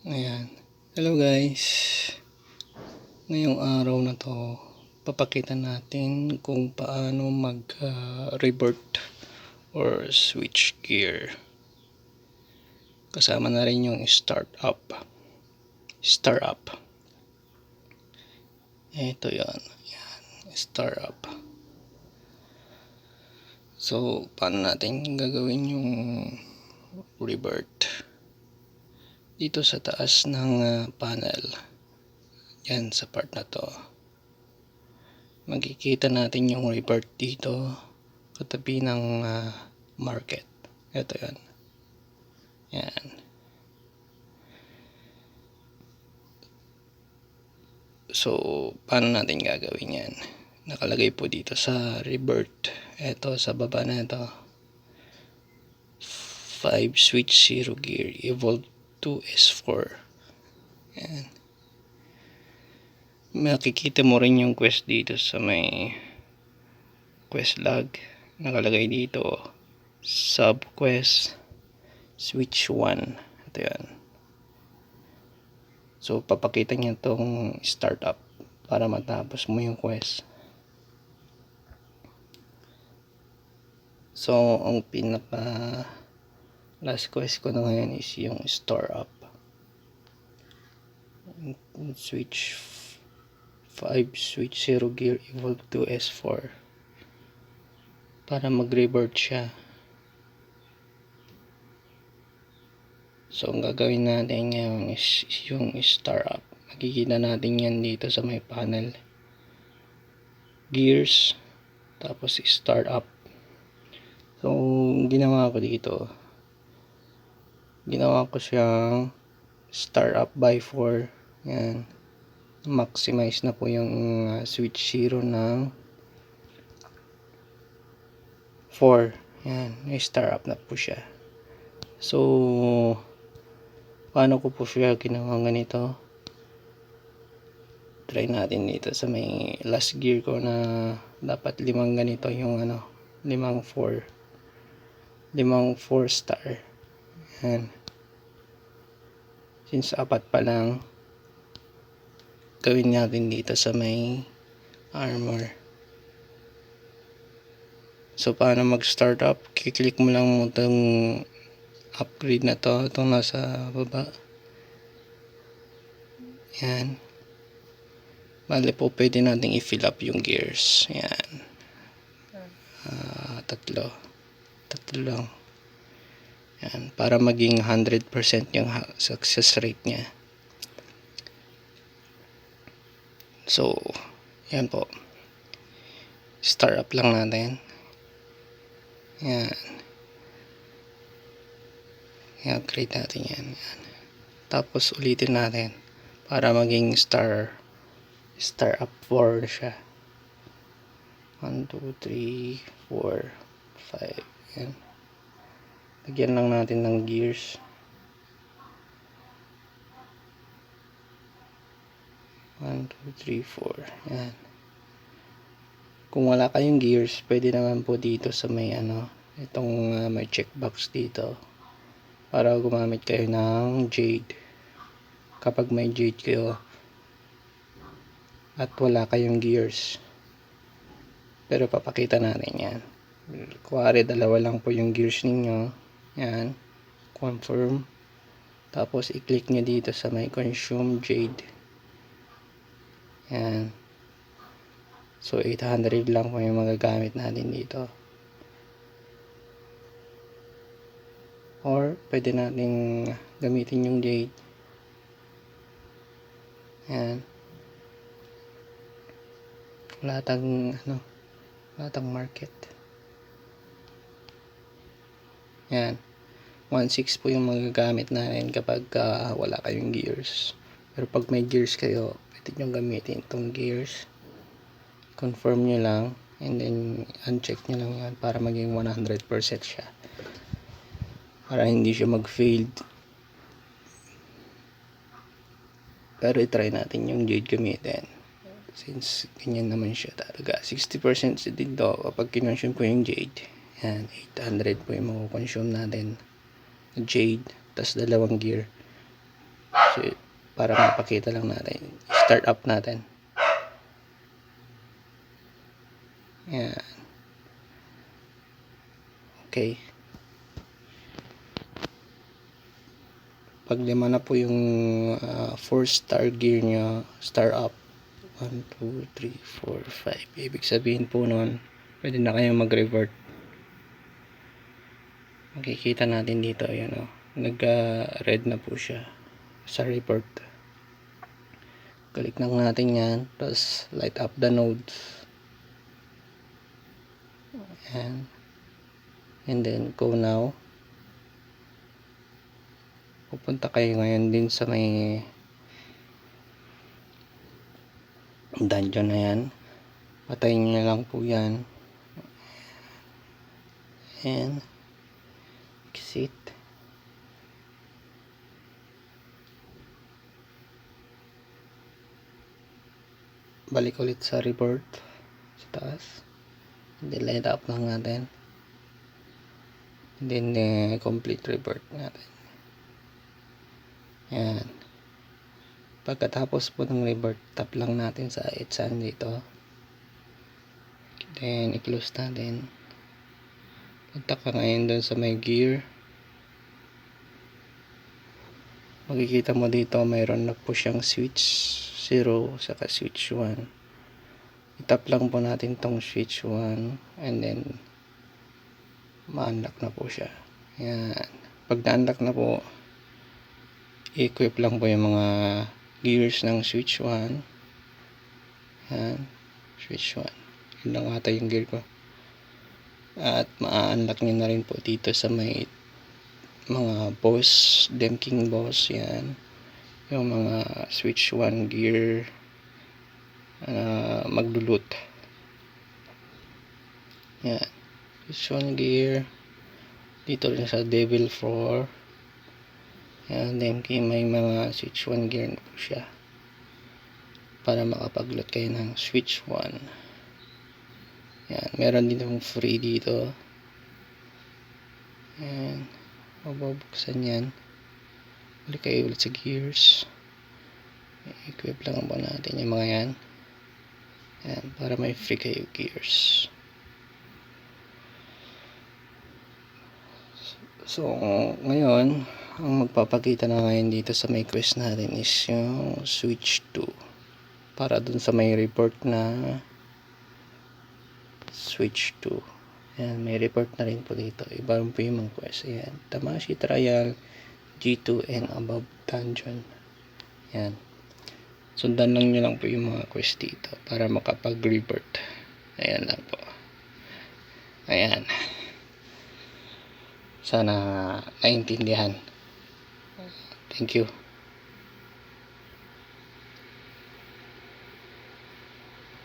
Ayan. Hello guys. Ngayong araw na to, papakita natin kung paano mag-revert or switch gear. Kasama na rin yung start up. Ito yan. Start up. So, paano natin gagawin yung revert? Dito sa taas ng panel. Yan sa part na to. Makikita natin yung revert dito katabi ng market. Ito yan. Yan. So, paano natin gagawin yan? Nakalagay po dito sa revert. Ito sa baba na ito. 5 switch 0 gear evolve to S4. Yan. Makikita mo rin yung quest dito sa may quest log. Nakalagay dito sub quest switch 1. Ito yan. So papakita niya tong startup para matapos mo yung quest. So ang pinaka last quest ko na ngayon is yung store up. Switch 5 switch 0 gear evolve to S4 para mag-revert siya. So ang gagawin natin ngayon is yung start up. Makikita natin yan dito sa may panel. Gears, tapos start up. So ginawa ko siyang start up by 4. Yan. Maximize na po yung switch 0 ng 4. Yan. Start up na po siya. So paano ko po siya ginawa ganito? Try natin dito sa may last gear ko na dapat 5 ganito yung 5 4 star. Yan. Since 4 pa lang, gawin natin dito sa may armor. So paano mag-start up? Kiklik mo lang mo itong upgrade na to, itong nasa baba. Yan. Bale po pwede nating i-fill up yung gears. Yan. Tatlo lang. Yan. Para maging 100% yung success rate niya. So yan po. Start up lang natin. Yan. I-upgrade natin yan. Tapos ulitin natin para maging start up 4 siya. 1, 2, 3, 4, 5. Yan. Lagyan lang natin ng gears. 1, 2, 3, 4. Yan. Kung wala kayong gears, pwede naman po dito sa may itong may checkbox dito para gumamit kayo ng jade. Kapag may jade kayo at wala kayong gears. Pero papakita natin yan. Kuwari 2 lang po yung gears ninyo. Yan. Confirm. Tapos i-click nyo dito sa may consume jade. Yan. So 800 lang po yung magagamit natin dito. Or pwede natin gamitin yung jade. Yan. Wala tang market. Yan. 1.6 po yung magagamit natin kapag wala kayong gears. Pero pag may gears kayo, pwede nyo gamitin itong gears. Confirm nyo lang. And then, uncheck nyo lang yan para maging 100% siya. Para hindi siya mag-failed. Pero i-try natin yung jade gamitin. Since ganyan naman siya talaga. 60% dito kapag kinonsume ko yung jade. Yan, 800 po yung makukonsume natin. Jade, tas 2 gear. So, para mapakita lang natin. Start up natin. Yan. Okay. Pag lima na po yung 4-star gear nya, star up. 1, 2, 3, 4, 5. Ibig sabihin po nun, pwede na kayong mag-revert. Makikita natin dito, ayan o. Nag-red na po siya sa report. Click lang natin yan. Tapos light up the nodes. Ayan. And then go now. Pupunta kayo ngayon din sa may dungeon na yan. Patayin nyo lang po yan. And exit. Balik ulit sa report sa taas. And then light up lang natin. And then complete report natin. Yan. Pagkatapos po ng report, tap lang natin sa itsan dito. Then i-close natin. Punta ka ngayon doon sa may gear. Makikita mo dito mayroon na po siyang switch 0 saka switch 1. I-tap lang po natin tong switch 1 and then ma-unlock na po siya. Yan. Pag na-unlock na po, i-equip lang po yung mga gears ng switch 1. Yan. Switch 1. Yun lang ata yung gear ko. At ma-unlock nyo na rin po dito sa may mga boss, Demking boss. Yan. Yung mga switch 1 gear magdulot. Yan. Switch 1 gear. Dito rin sa Devil 4. Yan. Demking may mga switch 1 gear na po siya. Para makapag-load kayo ng switch 1. Yan. Meron din yung free dito. Yan. Mabubuksan yan. Balik kayo ulit sa gears. Equip lang po natin yung mga yan. Yan. Para may free kayo gears. So, ngayon, ang magpapakita na ngayon dito sa may quest natin is yung switch 2. Para dun sa may report na switch 2. Ayan, may report na rin po dito. Iba rin po yung mga quest. Ayan, Tamashii Trial, G2 and above dungeon. Ayan. Sundan lang nyo lang po yung mga quest dito para makapag-report. Ayan lang po. Ayan. Sana naintindihan. Thank you.